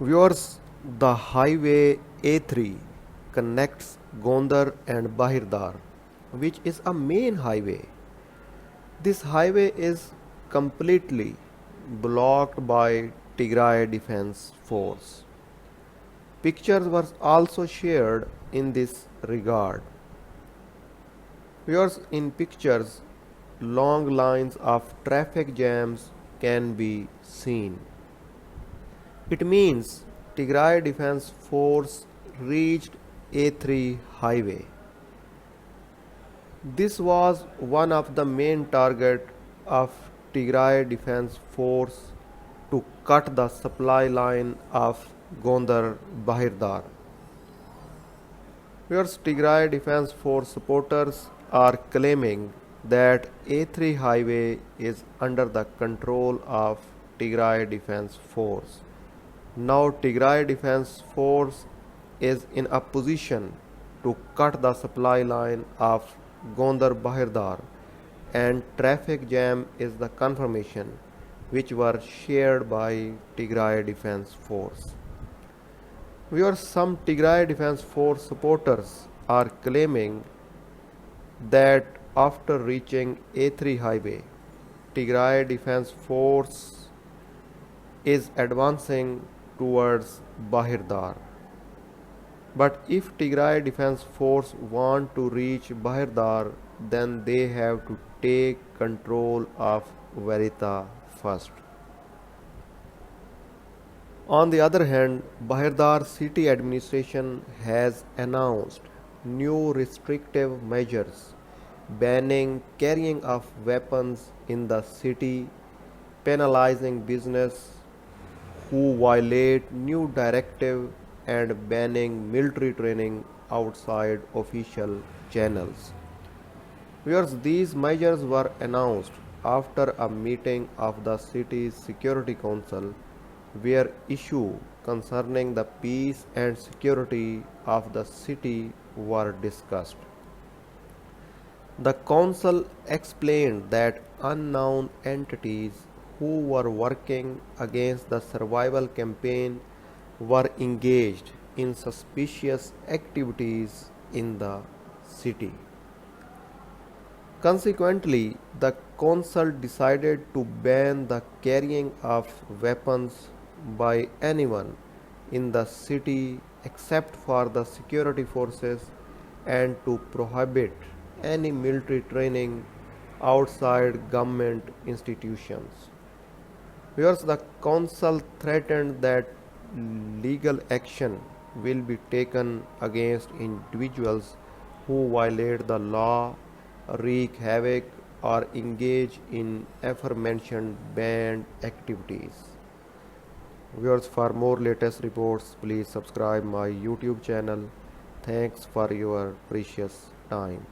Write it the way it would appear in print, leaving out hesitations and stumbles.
Viewers, the highway A3 connects Gondar and Bahirdar, which is a main highway. This highway is completely blocked by Tigray Defense Force. Pictures were also shared in this regard. Viewers, in pictures, long lines of traffic jams can be seen. It means Tigray Defense Force reached A3 highway. This was one of the main target of Tigray Defense Force to cut the supply line of Gondar Bahirdar. Where Tigray Defense Force supporters are claiming that A3 highway is under the control of Tigray Defense Force. Now Tigray Defense Force is in a position to cut the supply line of Gondar Bahirdar, and traffic jam is the confirmation which were shared by Tigray Defense Force. Where some Tigray Defense Force supporters are claiming that after reaching A3 highway, Tigray Defense Force is advancing towards Bahirdar. But if Tigray Defense Force want to reach Bahirdar, then they have to take control of Verita first. On the other hand, Bahirdar city administration has announced new restrictive measures banning carrying of weapons in the city, penalizing business who violate new directive, and banning military training outside official channels. Whereas these measures were announced after a meeting of the city's Security Council, where issues concerning the peace and security of the city were discussed. The council explained that unknown entities who were working against the survival campaign were engaged in suspicious activities in the city. Consequently, the council decided to ban the carrying of weapons by anyone in the city except for the security forces, and to prohibit any military training outside government institutions. Whereas the council threatened that legal action will be taken against individuals who violate the law, wreak havoc, or engage in aforementioned banned activities. Viewers, for more latest reports, please subscribe my YouTube channel. Thanks for your precious time.